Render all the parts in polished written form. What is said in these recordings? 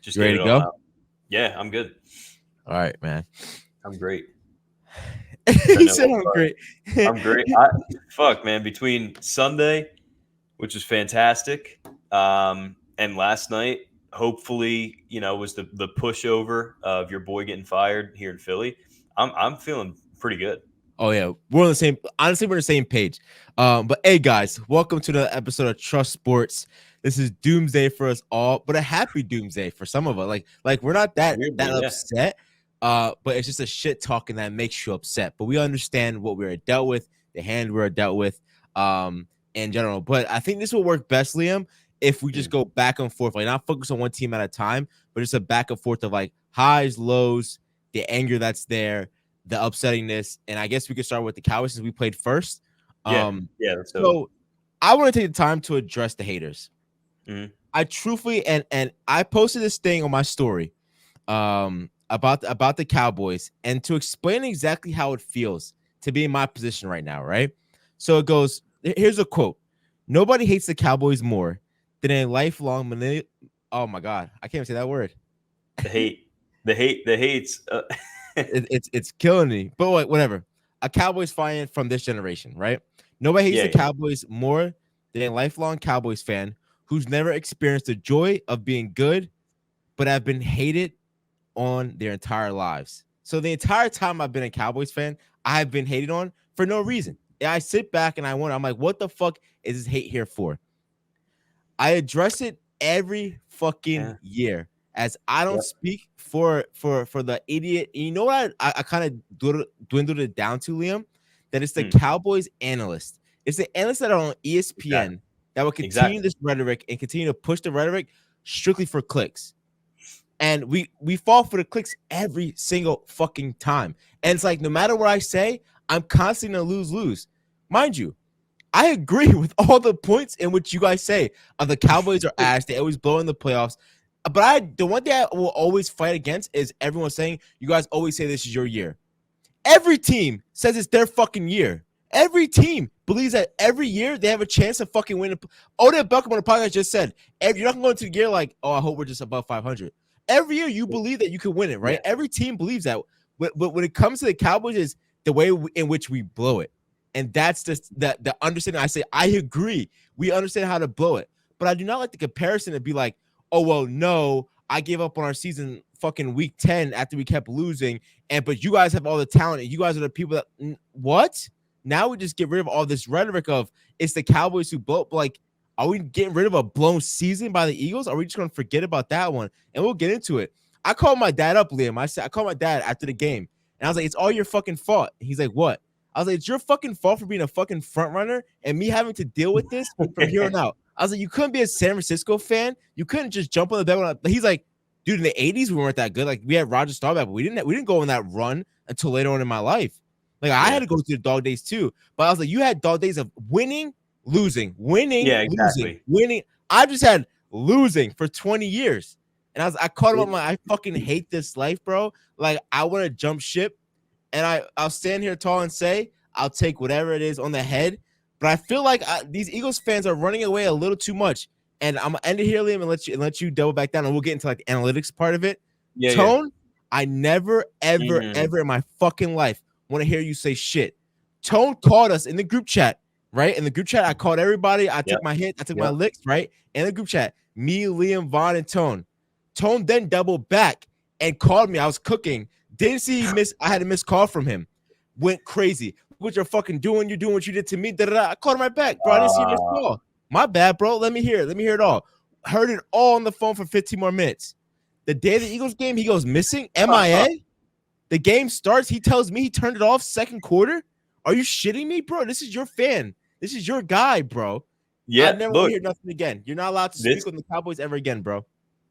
Just You get ready it to all go? out. Yeah, I'm good. All right, man. I'm great. I He know. said I'm great. I'm great. Fuck, man. Between Sunday, which was fantastic, and last night, hopefully, was the pushover of your boy getting fired here in Philly. I'm feeling pretty good. Oh yeah, we're on the same. Honestly, we're on the same page. But hey, guys, welcome to the episode of Trust Sports. This is doomsday for us all, but a happy doomsday for some of us. Like we're not that Weirdly, yeah. upset. But it's just a shit talking that makes you upset. But we understand what we were dealt with, the hand we were dealt with, in general. But I think this will work best, Liam, if we just go back and forth, like not focus on one team at a time, but just a back and forth of like highs, lows, the anger that's there, the upsettingness. And I guess we could start with the Cowboys since we played first. Yeah. That's So I want to take the time to address the haters. Mhm. I truthfully and I posted this thing on my story about the Cowboys and to explain exactly how it feels to be in my position right now, right? So it goes, here's a quote. Nobody hates the Cowboys more than a lifelong oh my god, I can't even say that word. the hate, the hates. It's killing me. But whatever. A Cowboys fan from this generation, right? Nobody hates Yeah, the Cowboys more than a lifelong Cowboys fan who's never experienced the joy of being good, but have been hated on their entire lives. So the entire time I've been a Cowboys fan, I've been hated on for no reason. And I sit back and I wonder, I'm like, what the fuck is this hate here for? I address it every fucking yeah. year as I don't Yep. speak for the idiot. You know what I kind of dwindled it down to, Liam? That it's the Cowboys analyst. It's the analysts that are on ESPN that will continue this rhetoric and continue to push the rhetoric strictly for clicks. And we fall for the clicks every single fucking time. And it's like no matter what I say, I'm constantly gonna lose. Mind you, I agree with all the points in which you guys say the Cowboys are ass. They always blow in the playoffs. But the one thing I will always fight against is everyone saying you guys always say this is your year. Every team says it's their fucking year. Every team believes that every year they have a chance to fucking win. Odell Beckham on the podcast just said, you're not going to the year like, oh, I hope we're just above 500. Every year you believe that you can win it, right? Yeah. Every team believes that. But when it comes to the Cowboys, is the way in which we blow it. And that's just the understanding. I say, I agree. We understand how to blow it. But I do not like the comparison to be like, oh, well, no, I gave up on our season fucking week 10 after we kept losing. But you guys have all the talent. And you guys are the people that, what? Now we just get rid of all this rhetoric of it's the Cowboys who blow. Like, are we getting rid of a blown season by the Eagles? Or are we just going to forget about that one? And we'll get into it. I called my dad up, Liam. I called my dad after the game. And I was like, it's all your fucking fault. He's like, what? I was like, it's your fucking fault for being a fucking front runner and me having to deal with this from here on out. I was like, you couldn't be a San Francisco fan. You couldn't just jump on the bed. He's like, dude, in the 80s, we weren't that good. Like, we had Roger Staubach, but we didn't go on that run until later on in my life. Like, I had to go through the dog days too. But I was like, you had dog days of winning, losing, losing, winning. I just had losing for 20 years. And I caught him up, I fucking hate this life, bro. Like, I want to jump ship. And I'll stand here tall and say, I'll take whatever it is on the head. But I feel like these Eagles fans are running away a little too much. And I'm going to end it here, Liam, and let you double back down. And we'll get into like the analytics part of it. Tone, I never, ever, ever in my fucking life want to hear you say shit. Tone called us in the group chat, right? In the group chat, I called everybody. I took my hit. I took my licks, right? In the group chat, me, Liam, Vaughn, and Tone. Tone then doubled back and called me. I was cooking. Didn't see I had a missed call from him. Went crazy. What you're fucking doing? You're doing what you did to me. I called him right back, bro. I didn't see your missed call. My bad, bro. Let me hear it. Let me hear it all. Heard it all on the phone for 15 more minutes. The day of the Eagles game, he goes missing. MIA. The game starts. He tells me he turned it off second quarter. Are you shitting me, bro? This is your fan. This is your guy, bro. Yeah. I never want to hear nothing again. You're not allowed to speak on the Cowboys ever again, bro.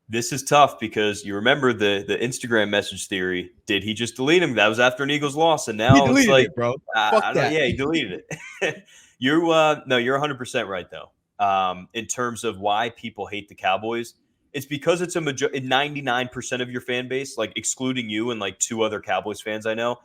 This is tough because you remember the Instagram message theory. Did he just delete him? That was after an Eagles loss, and now it's like, bro. Fuck that. Yeah, he deleted it. You're 100% right though. In terms of why people hate the Cowboys, it's because it's 99% of your fan base, like excluding you and like two other Cowboys fans I know,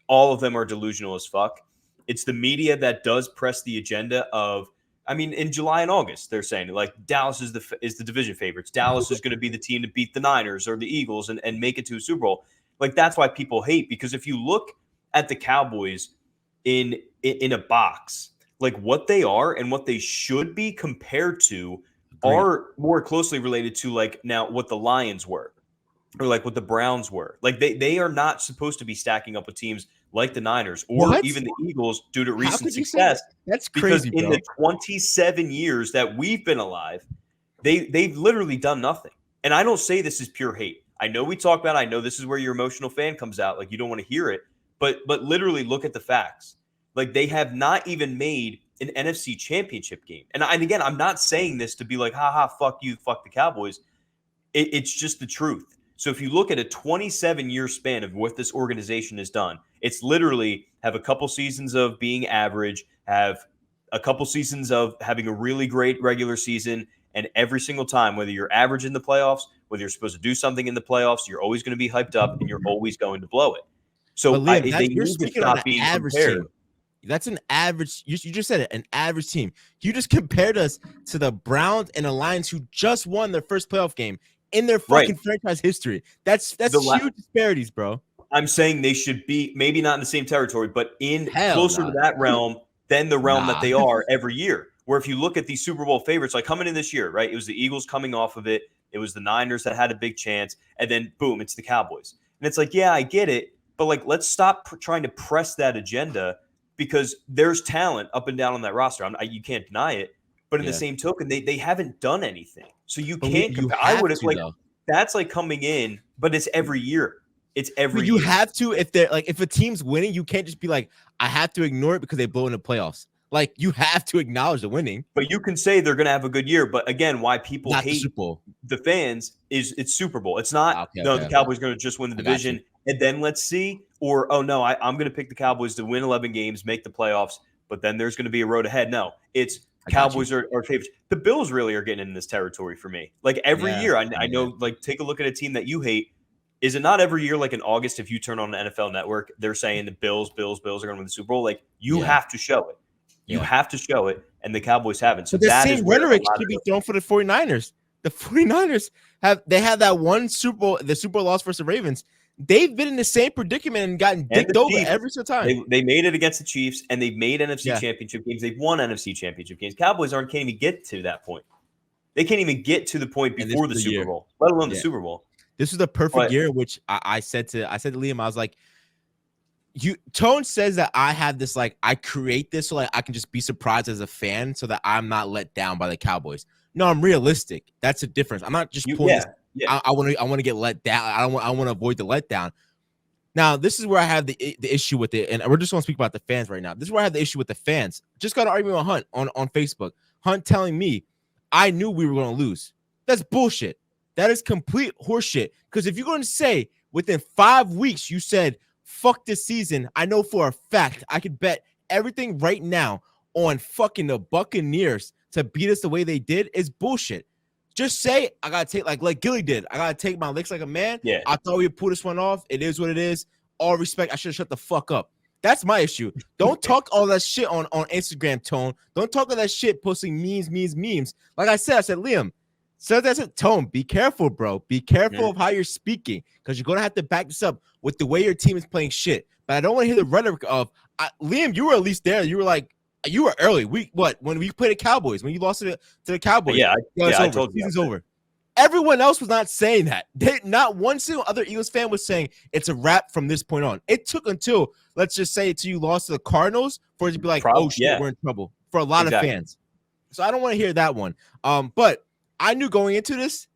all of them are delusional as fuck. It's the media that does press the agenda of I mean, in July and August, they're saying like Dallas is the division favorites. Dallas is going to be the team to beat the Niners or the Eagles and make it to a Super Bowl. Like that's why people hate, because if you look at the Cowboys in a box, like what they are and what they should be compared to are more closely related to like now what the Lions were or like what the Browns were. Like they are not supposed to be stacking up with teams like the Niners or even the Eagles due to recent success. That's crazy, because in the 27 years that we've been alive, they've literally done nothing. And I don't say this is pure hate. I know we talk about it. I know this is where your emotional fan comes out. Like you don't want to hear it, but literally look at the facts. Like they have not even made an NFC championship game. And again, I'm not saying this to be like, haha, fuck you, fuck the Cowboys. It's just the truth. So if you look at a 27-year span of what this organization has done, it's literally have a couple seasons of being average, have a couple seasons of having a really great regular season, and every single time, whether you're average in the playoffs, whether you're supposed to do something in the playoffs, you're always going to be hyped up and you're always going to blow it. So Liam, they need to stop being compared. Team. That's an average. You just said it, an average team. You just compared us to the Browns and the Lions, who just won their first playoff game in their fucking franchise history. That's huge disparities, bro. I'm saying they should be maybe not in the same territory, but in closer to that realm than the realm that they are every year. Where if you look at these Super Bowl favorites, like coming in this year, right? It was the Eagles coming off of it. It was the Niners that had a big chance. And then, boom, it's the Cowboys. And it's like, yeah, I get it. But, like, let's stop trying to press that agenda because there's talent up and down on that roster. You can't deny it. But in the same token, they haven't done anything. So you can't compare. I would have, like, that's like coming in, but it's every year. It's every year. You have to, if they're like, if a team's winning, you can't just be like, I have to ignore it because they blow in the playoffs. Like, you have to acknowledge the winning. But you can say they're going to have a good year. But again, why people hate the fans is it's Super Bowl. It's not, the Cowboys are going to just win the division and then let's see. Or, oh, no, I'm going to pick the Cowboys to win 11 games, make the playoffs, but then there's going to be a road ahead. No, it's Cowboys are favorites. The Bills really are getting in this territory for me. Like, every year, I know, like, take a look at a team that you hate. Is it not every year, like in August, if you turn on the NFL Network, they're saying the Bills are going to win the Super Bowl? Like, you have to show it. You have to show it, and the Cowboys haven't. So but the same rhetoric should be thrown for the 49ers. The 49ers have that one Super Bowl, the Super Bowl loss versus the Ravens. They've been in the same predicament and gotten dicked over every single time. They made it against the Chiefs, and they've made NFC championship games. They've won NFC championship games. Cowboys can't even get to that point. They can't even get to the point before the Super Bowl, let alone the Super Bowl. This was the perfect year in which I said to Liam, I was like, Tone says that I have this, like, I create this so like I can just be surprised as a fan so that I'm not let down by the Cowboys. No, I'm realistic. That's the difference. I'm not just pulling this. I want to get let down. I want to avoid the letdown. Now, this is where I have the issue with it, and we're just going to speak about the fans right now. This is where I have the issue with the fans. Just got an argument with Hunt on Facebook. Hunt telling me I knew we were going to lose. That's bullshit. That is complete horseshit. Because if you're going to say within 5 weeks you said, fuck this season, I know for a fact I could bet everything right now on fucking the Buccaneers to beat us the way they did is bullshit. Just say, I got to take, like Gilly did, I got to take my licks like a man. Yeah. I thought we would pull this one off. It is what it is. All respect. I should have shut the fuck up. That's my issue. Don't talk all that shit on Instagram, Tone. Don't talk all that shit posting memes. Like I said, Liam, so that's it. Tone, be careful, bro. Be careful of how you're speaking because you're going to have to back this up with the way your team is playing shit. But I don't want to hear the rhetoric of, Liam, you were at least there. You were like, you were early. When we played the Cowboys, when you lost to the Cowboys. I told you. Season's over. Everyone else was not saying that. Not one single other Eagles fan was saying it's a wrap from this point on. It took until, let's just say, until you lost to the Cardinals for it to be like, oh shit, we're in trouble for a lot of fans. So I don't want to hear that one. But I knew going into this,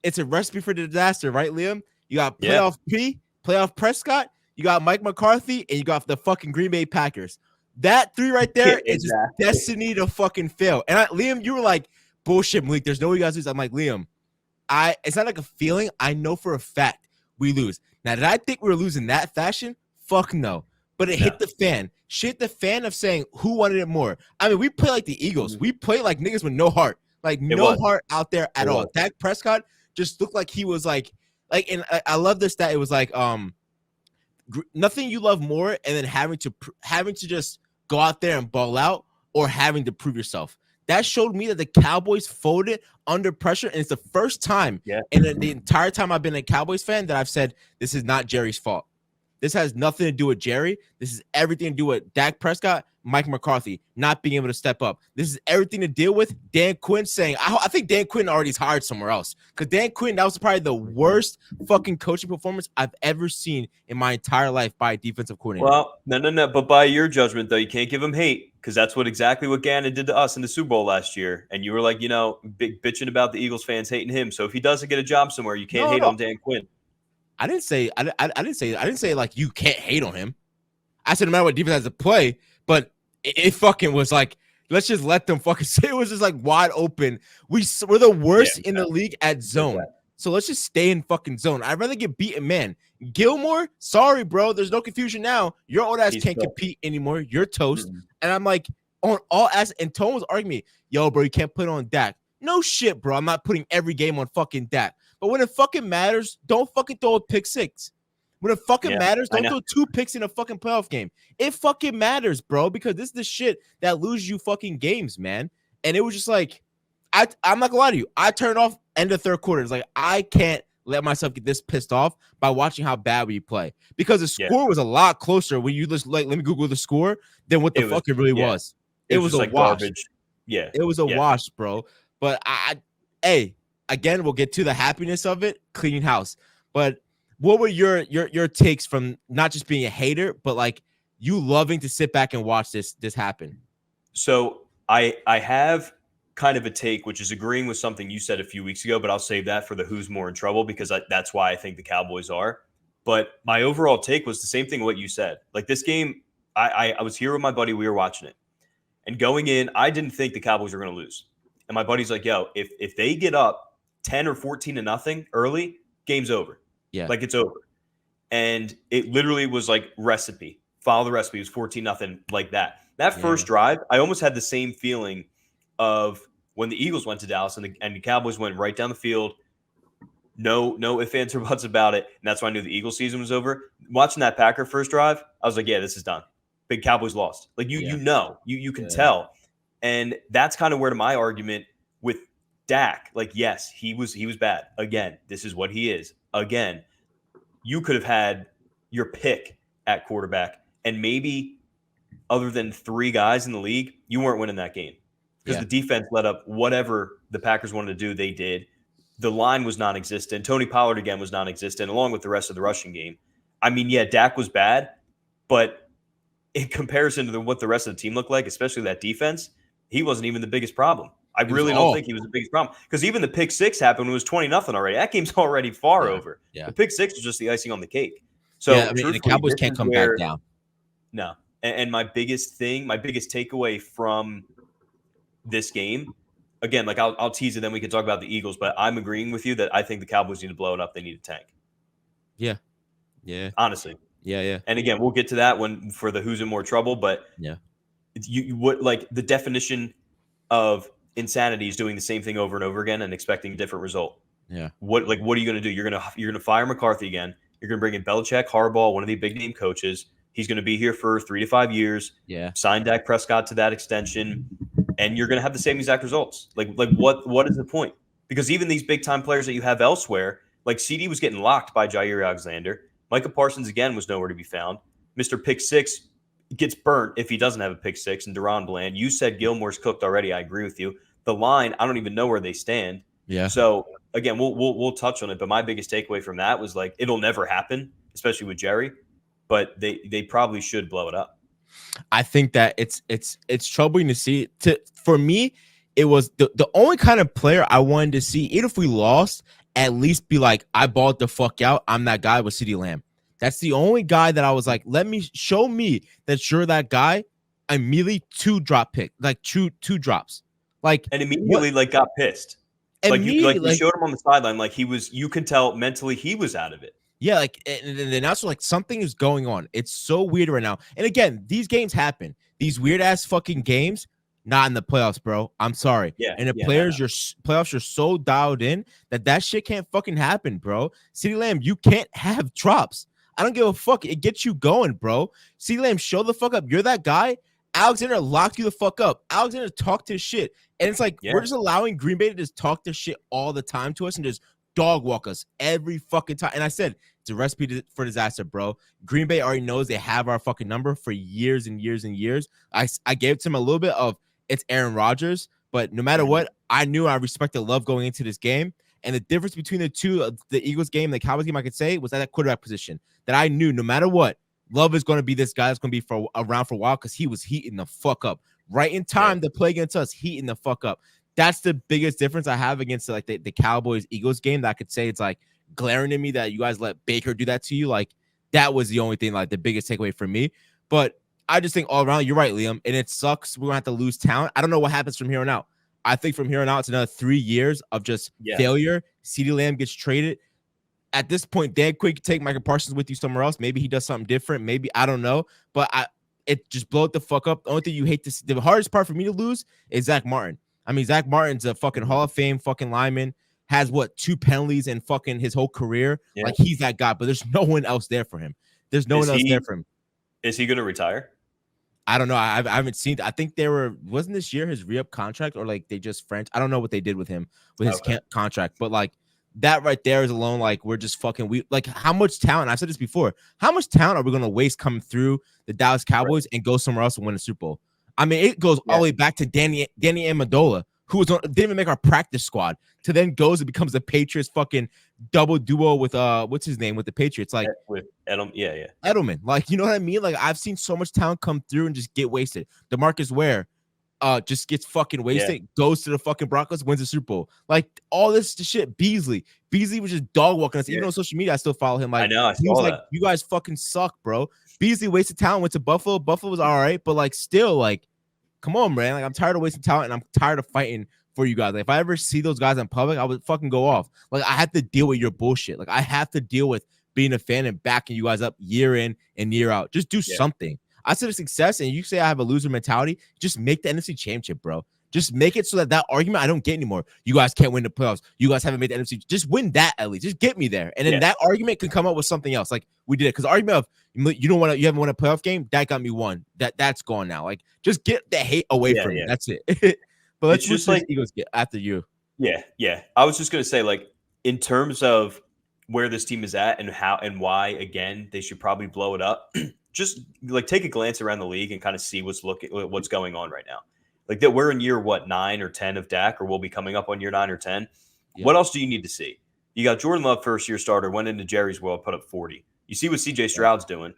it's a recipe for disaster, right, Liam? You got playoff Prescott, you got Mike McCarthy, and you got the fucking Green Bay Packers. That three right there is just destiny to fucking fail. And Liam, you were like, bullshit, Malik. There's no way you guys lose. I'm like, Liam, it's not like a feeling. I know for a fact we lose. Now, did I think we were losing that fashion? Fuck no. But it hit the fan. Shit the fan of saying who wanted it more. I mean, we play like the Eagles. We play like niggas with no heart. Like no heart out there at all. Dak Prescott just looked like he was like, and I love this stat. It was like, nothing you love more, and then having to just go out there and ball out or having to prove yourself. that showed me that the Cowboys folded under pressure. And it's the first time in the entire time I've been a Cowboys fan that I've said, this is not Jerry's fault. This has nothing to do with Jerry. This is everything to do with Dak Prescott, Mike McCarthy not being able to step up. This is everything to deal with Dan Quinn saying, I think Dan Quinn already is hired somewhere else. Because Dan Quinn, that was probably the worst fucking coaching performance I've ever seen in my entire life by a defensive coordinator. Well, no. But by your judgment, though, you can't give him hate because that's exactly what Gannon did to us in the Super Bowl last year. And you were like, big bitching about the Eagles fans hating him. So if he doesn't get a job somewhere, you can't hate on Dan Quinn. I didn't say like you can't hate on him. I said no matter what defense has to play, but it fucking was like, let's just let them fucking say it was just like wide open. We're the worst in the league at zone. So let's just stay in fucking zone. I'd rather get beaten, man. Gilmore, sorry, bro. There's no confusion now. Your old ass can't compete anymore. You're toast. Mm-hmm. And I'm like, on all ass, and Tone was arguing me, yo, bro, you can't put it on Dak. No shit, bro. I'm not putting every game on fucking Dak. But when it fucking matters, don't fucking throw a pick six. When it fucking matters, don't throw 2 picks in a fucking playoff game. It fucking matters, bro, because this is the shit that loses you fucking games, man. And it was just like, I'm not gonna lie to you. I turned off end of third quarter. It's like, I can't let myself get this pissed off by watching how bad we play. Because the score was a lot closer when you just like, let me Google the score, than what the fuck it really was. It was a like wash. Garbage. Yeah. It was a wash, bro. But again, we'll get to the happiness of it, cleaning house. But what were your takes from not just being a hater, but like you loving to sit back and watch this happen? So I have kind of a take, which is agreeing with something you said a few weeks ago, but I'll save that for the who's more in trouble because that's why I think the Cowboys are. But my overall take was the same thing what you said. Like this game, I was here with my buddy. We were watching it. And going in, I didn't think the Cowboys were going to lose. And my buddy's like, yo, if they get up 10 or 14-0 early, game's over. Yeah. Like it's over. And it literally was like recipe. Follow the recipe. It was 14-0 like that. That first drive, I almost had the same feeling of when the Eagles went to Dallas and the Cowboys went right down the field. No ifs, ands, or buts about it. And that's why I knew the Eagles season was over. Watching that Packer first drive, I was like, yeah, this is done. Big Cowboys lost. Like you can tell. And that's kind of where to my argument with Dak. Like, yes, he was bad. Again, this is what he is. Again, you could have had your pick at quarterback, and maybe other than 3 guys in the league, you weren't winning that game because the defense let up whatever the Packers wanted to do. They did. The line was non-existent. Tony Pollard again was non-existent, along with the rest of the rushing game. I mean, yeah, Dak was bad, but in comparison to what the rest of the team looked like, especially that defense, he wasn't even the biggest problem. I really don't think he was the biggest problem because even the pick 6 happened when it was 20-0 already. That game's already far over. Yeah. The pick 6 was just the icing on the cake. So the Cowboys can't come back down. No. And my biggest takeaway from this game, again, like I'll tease it, then we can talk about the Eagles, but I'm agreeing with you that I think the Cowboys need to blow it up. They need a tank. Yeah. Yeah. Honestly. Yeah. And again, we'll get to that when for the who's in more trouble, but you what like the definition of insanity is doing the same thing over and over again and expecting a different result. Yeah. What are you going to do? You're going to fire McCarthy again. You're going to bring in Belichick, Harbaugh, one of the big name coaches. He's going to be here for 3 to 5 years. Yeah. Sign Dak Prescott to that extension, and you're going to have the same exact results. Like what is the point? Because even these big time players that you have elsewhere, like CD was getting locked by Jair Alexander. Micah Parsons again was nowhere to be found. Mr. Pick 6 gets burnt if he doesn't have a pick 6. And Deron Bland, you said Gilmore's cooked already. I agree with you. The line, I don't even know where they stand. Yeah. So again, we'll touch on it. But my biggest takeaway from that was like it'll never happen, especially with Jerry. But they probably should blow it up. I think that it's troubling to see. For me, it was the only kind of player I wanted to see, even if we lost, at least be like, I balled the fuck out. I'm that guy with CeeDee Lamb. That's the only guy that I was like, show me that you're that guy. Immediately 2 drop pick, like two drops. Like and immediately like got pissed. Like you showed him on the sideline, like you can tell mentally he was out of it. Yeah, like and then also like something is going on. It's so weird right now. And again, these games happen. These weird ass fucking games, not in the playoffs, bro. I'm sorry. Yeah. And the playoffs are so dialed in that shit can't fucking happen, bro. CeeDee Lamb, you can't have drops. I don't give a fuck. It gets you going, bro. CeeDee Lamb, show the fuck up. You're that guy. Alexander locked you the fuck up. Alexander talked his shit. And it's like, we're just allowing Green Bay to just talk their shit all the time to us and just dog walk us every fucking time. And I said, it's a recipe for disaster, bro. Green Bay already knows they have our fucking number for years and years and years. I gave to him a little bit of it's Aaron Rodgers, but no matter what, I knew I respected Love going into this game. And the difference between the two, the Eagles game and the Cowboys game, I could say, was at that quarterback position. That I knew no matter what, Love is going to be this guy that's going to be around for a while because he was heating the fuck up. Right in time to play against us, heating the fuck up. That's the biggest difference I have against like the Cowboys-Eagles game that I could say it's like glaring at me that you guys let Baker do that to you. Like that was the only thing, like the biggest takeaway for me. But I just think all around, you're right, Liam, and it sucks. We're going to have to lose talent. I don't know what happens from here on out. I think from here on out, it's another 3 years of just failure. CeeDee Lamb gets traded. At this point, Dan Quinn can take Micah Parsons with you somewhere else. Maybe he does something different. Maybe, I don't know. But it just blow it the fuck up. The only thing you hate to see, the hardest part for me to lose is Zach Martin. I mean, Zach Martin's a fucking Hall of Fame fucking lineman. Has 2 penalties in fucking his whole career. Like he's that guy, but there's no one else there for him. There's no one else there for him. Is he going to retire? I don't know. I haven't seen. I think wasn't this year his re-up contract or like they just French. I don't know what they did with him with his contract, but like that right there is alone. Like we're just fucking like how much talent? I've said this before. How much talent are we going to waste coming through the Dallas Cowboys and go somewhere else and win a Super Bowl? I mean, it goes all the way back to Danny Amendola, who didn't even make our practice squad, to then goes and becomes the Patriots fucking double duo with what's his name with the Patriots, like with Edelman, Edelman. Like, you know what I mean? Like I've seen so much talent come through and just get wasted. DeMarcus Ware just gets fucking wasted, goes to the fucking Broncos, wins the Super Bowl. Like all this shit. Beasley was just dog walking us. Even on social media, I still follow him. Like I know, he was like, you guys fucking suck, bro. Beasley wasted talent, went to Buffalo. Buffalo was all right, but like still, like, come on, man. Like I'm tired of wasting talent and I'm tired of fighting for you guys. Like if I ever see those guys in public, I would fucking go off. Like I have to deal with your bullshit. Like I have to deal with being a fan and backing you guys up year in and year out. Just do something. I said a success, and you say I have a loser mentality. Just make the NFC Championship, bro. Just make it so that argument I don't get anymore. You guys can't win the playoffs. You guys haven't made the NFC. Just win that at least. Just get me there, and then that argument can come up with something else. Like we did it because the argument of you haven't won a playoff game. That got me one. That's gone now. Like just get the hate away from me. That's it. But let's just like Eagles get after you. Yeah. I was just gonna say, like, in terms of where this team is at and how and why, again, they should probably blow it up. Just like take a glance around the league and kind of see what's going on right now. Like that we're in year 9 or 10 of Dak, or we'll be coming up on year 9 or 10. Yeah. What else do you need to see? You got Jordan Love, first year starter, went into Jerry's world, put up 40. You see what CJ Stroud's doing.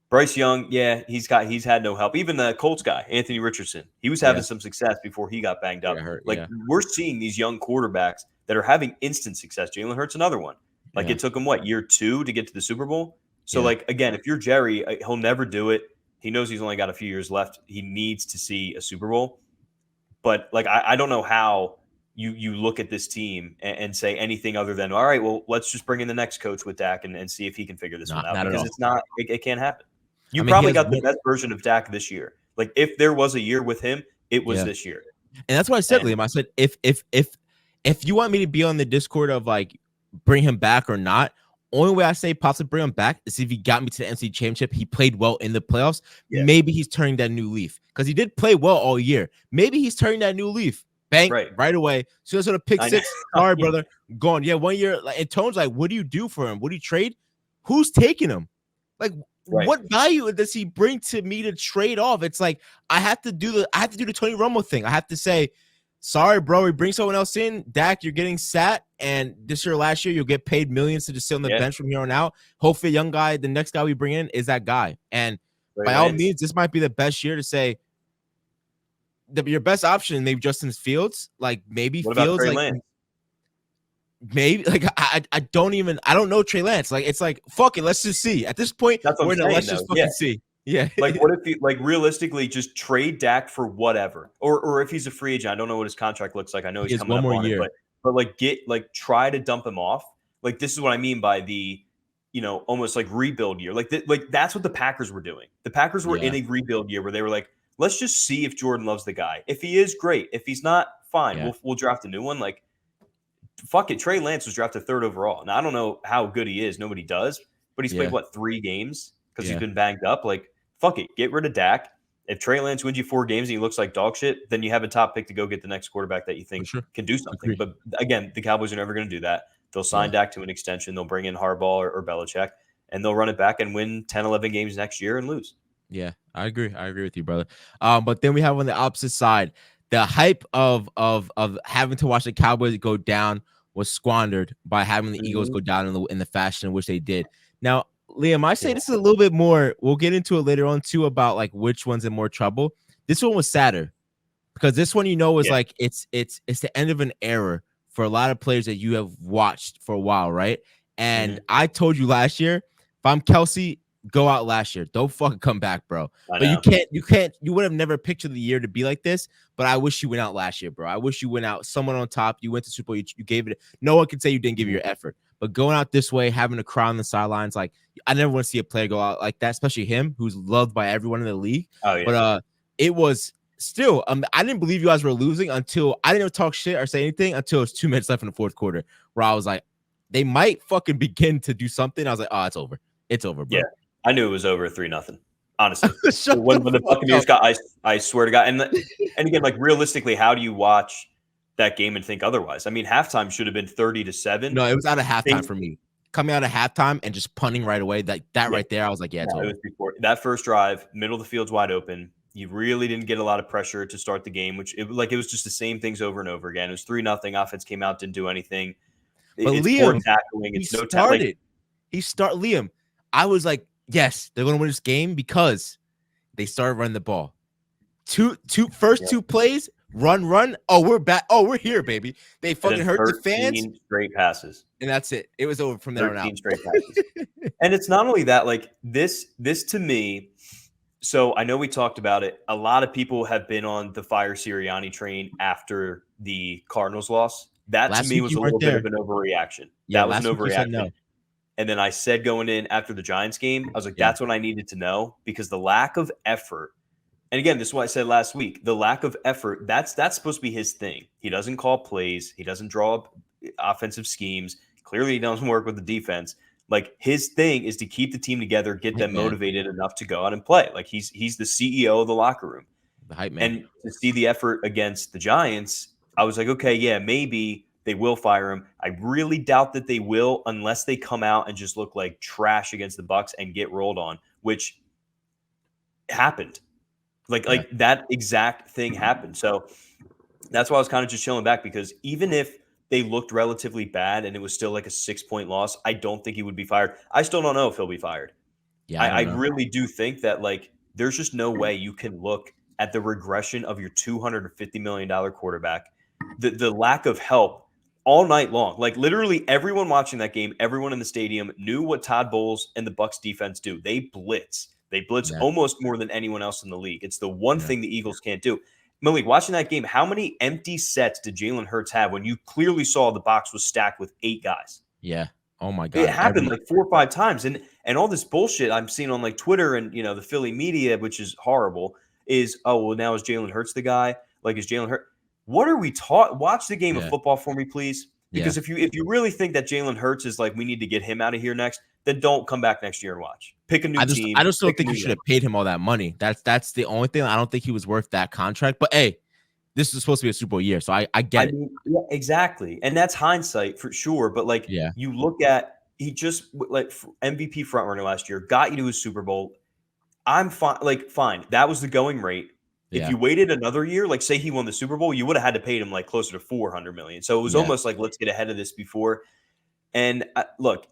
Bryce Young, he's had no help. Even the Colts guy, Anthony Richardson, he was having some success before he got banged up. We're seeing these young quarterbacks that are having instant success. Jalen Hurts, another one. Like it took him year 2 to get to the Super Bowl. So like again, if you're Jerry, he'll never do it. He knows he's only got a few years left. He needs to see a Super Bowl. But like I don't know how you look at this team and say anything other than, all right, well, let's just bring in the next coach with Dak and see if he can figure this one out. Because it can't happen. You probably got the best version of Dak this year. Like if there was a year with him, it was this year. And that's what I said, Liam. I said if you want me to be on the Discord of like bring him back or not, only way I say possibly bring him back is if he got me to the NFC Championship. He played well in the playoffs. Yeah. Maybe he's turning that new leaf because he did play well all year. Maybe he's turning that new leaf. Bang, right away. So sort of pick 6. Sorry, brother. Gone. Yeah, 1 year. Like, and Tone's like, what do you do for him? What do you trade? Who's taking him? Like, what value does he bring to me to trade off? It's like I have to do the Tony Romo thing. I have to say, sorry, bro, we bring someone else in. Dak, you're getting sat, and this year, last year, you'll get paid millions to just sit on the bench from here on out. Hopefully, a young guy, the next guy we bring in is that guy. And by all means, this might be the best year to say your best option, maybe Justin Fields. Like maybe what Fields, about Trey like Lance? Maybe like I don't know Trey Lance. Like it's like fuck it, let's just see. At this point, let's just fucking see. Yeah. Like what if you like realistically just trade Dak for whatever, or if he's a free agent, I don't know what his contract looks like. I know he's coming up on it, but like try to dump him off. Like this is what I mean by the, almost like rebuild year. Like that's what the Packers were doing. The Packers were in a rebuild year where they were like, let's just see if Jordan Love's the guy. If he is, great. If he's not, fine. We'll draft a new one. Like fuck it. Trey Lance was drafted 3rd overall. Now I don't know how good he is. Nobody does, but he's played 3 games because he's been banged up. Like fuck it, get rid of Dak If Trey Lance wins you 4 games and he looks like dog shit, then you have a top pick to go get the next quarterback that you think can do something. But again, the Cowboys are never going to do that. They'll sign Dak to an extension. They'll bring in Harbaugh or Belichick, and they'll run it back and win 10, 11 games next year and lose. Yeah, I agree. I agree with you, brother. But then we have on the opposite side, the hype of having to watch the Cowboys go down was squandered by having the Eagles go down in the fashion in which they did. Now, Liam, I say this is a little bit more. We'll get into it later on too about like which one's in more trouble. This one was sadder because this one, was like it's the end of an era for a lot of players that you have watched for a while, right? And I told you last year, if I'm Kelsey, go out last year. Don't fucking come back, bro. But you would have never pictured the year to be like this. But I wish you went out last year, bro. I wish you went out someone on top. You went to Super Bowl. You gave it. No one can say you didn't give your effort. But going out this way, having a crowd on the sidelines, like I never want to see a player go out like that, especially him, who's loved by everyone in the league. Oh, yeah. But it was still, I didn't believe you guys were losing until I didn't talk shit or say anything until it was 2 minutes left in the fourth quarter, where I was like, they might fucking begin to do something. I was like, oh, it's over. It's over, bro. Yeah. I knew it was over 3-0. Honestly, when the Buccaneers got, I swear to God, and again, like realistically, how do you watch that game and think otherwise? I mean, halftime should have been 30-7. No, it was out of halftime for me. Coming out of halftime and just punting right away, that right there, I was like, it's over. It was before that first drive, middle of the field's wide open. You really didn't get a lot of pressure to start the game, which it was just the same things over and over again. It was 3-0. Offense came out, didn't do anything. But it's Liam, poor tackling. It's no tackling. Liam. I was like, yes, they're going to win this game because they started running the ball. First two plays, run. Oh, we're back. Oh, we're here, baby. They fucking hurt the fans. Straight passes. And that's it. It was over from there on out. 13 straight passes. And it's not only that, like this to me, so I know we talked about it. A lot of people have been on the Fire Sirianni train after the Cardinals loss. That to me was a little bit of an overreaction. Yeah, that was an overreaction. And then I said going in after the Giants game, I was like, that's what I needed to know, because the lack of effort, and again, this is what I said last week, the lack of effort, that's supposed to be his thing. He doesn't call plays. He doesn't draw up offensive schemes. Clearly, he doesn't work with the defense. Like, his thing is to keep the team together, get them motivated enough to go out and play. Like, he's the CEO of the locker room. The hype man. And to see the effort against the Giants, I was like, okay, yeah, maybe they will fire him. I really doubt that they will, unless they come out and just look like trash against the Bucs and get rolled on, which happened. Like that exact thing happened. So that's why I was kind of just chilling back, because even if they looked relatively bad and it was still like a 6-point loss, I don't think he would be fired. I still don't know if he'll be fired. Yeah, I really do think that like there's just no way you can look at the regression of your $250 million quarterback, the lack of help all night long. Like literally everyone watching that game, everyone in the stadium knew what Todd Bowles and the Bucs defense do. They blitz. They blitz almost more than anyone else in the league. It's the one thing the Eagles can't do. Malik, watching that game, how many empty sets did Jalen Hurts have when you clearly saw the box was stacked with 8 guys? Yeah. Oh my God. It happened like 4 or 5 times. And all this bullshit I'm seeing on like Twitter and, the Philly media, which is horrible, is, oh, well, now is Jalen Hurts the guy? Like, is Jalen Hurts? What are we taught? Watch the game of football for me, please. Because if you really think that Jalen Hurts is like, we need to get him out of here next, then don't come back next year and watch. Pick a new team. I just don't think you should have paid him all that money. That's the only thing. I don't think he was worth that contract. But hey, this is supposed to be a Super Bowl year, so I get it. Yeah, exactly. And that's hindsight for sure. But like, you look at, he just like MVP frontrunner last year, got you to a Super Bowl. I'm fine. Like, fine. That was the going rate. If you waited another year, like say he won the Super Bowl, you would have had to pay him like closer to $400 million. So it was almost like, let's get ahead of this before. And look,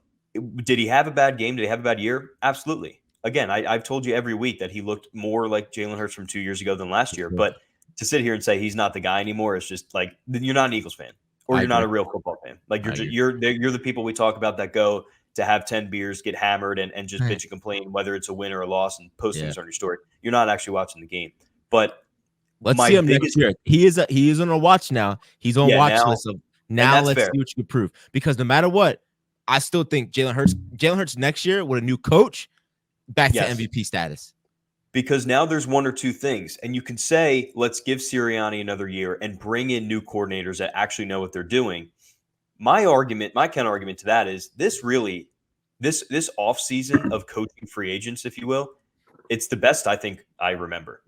did he have a bad game? Did he have a bad year? Absolutely. Again, I've told you every week that he looked more like Jalen Hurts from 2 years ago than last year. But to sit here and say he's not the guy anymore, it's just like, you're not an Eagles fan, or you're not a real football fan. Like you're the people we talk about that go to have 10 beers, get hammered, and just bitch and complain whether it's a win or a loss and post things on your story. You're not actually watching the game. But let's see him next year. He is on a watch now. He's on watch list of now. Let's see what you can prove. Because no matter what, I still think Jalen Hurts next year with a new coach back to MVP status. Because now there's one or two things, and you can say, let's give Sirianni another year and bring in new coordinators that actually know what they're doing. My counter argument to that is this offseason of coaching free agents, if you will, it's the best I think I remember.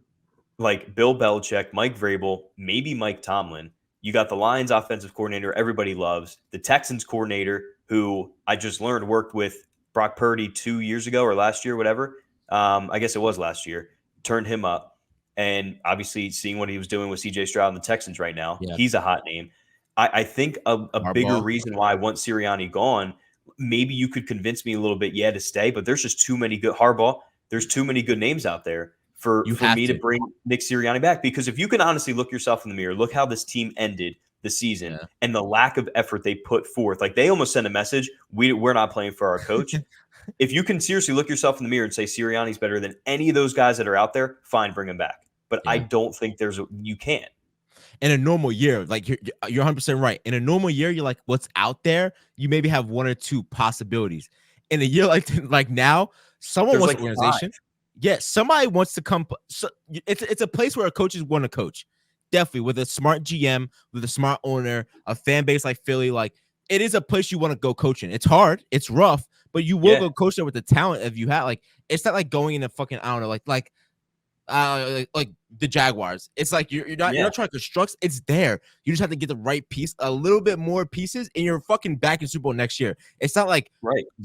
like Bill Belichick, Mike Vrabel, maybe Mike Tomlin. You got the Lions offensive coordinator everybody loves, the Texans coordinator who I just learned worked with Brock Purdy 2 years ago or last year, whatever. I guess it was last year. Turned him up. And obviously seeing what he was doing with CJ Stroud and the Texans right now, Yeah. he's a hot name. I think a bigger reason why I want Sirianni gone, maybe you could convince me a little bit, to stay, but there's just too many good Harbaugh. There's too many good names out there for me to bring Nick Sirianni back. Because if you can honestly look yourself in the mirror, look how this team ended the season and the lack of effort they put forth. Like, they almost sent a message, we're not playing for our coach. If you can seriously look yourself in the mirror and say Sirianni's better than any of those guys that are out there, fine, bring him back. But I don't think you can't. In a normal year, like you're 100% right. In a normal year, you're like, what's out there? You maybe have one or two possibilities. In a year like now, someone wants an organization. Yeah, somebody wants to come. So it's a place where coaches want to coach. Definitely, with a smart GM, with a smart owner, a fan base like Philly, like it is a place you want to go coaching. It's hard, it's rough, but you will go coach there with the talent if you have. Like, it's not like going in a fucking, I don't know, like the Jaguars. It's like you're not trying to construct. It's there. You just have to get the right piece, a little bit more pieces, and you're fucking back in Super Bowl next year. It's not like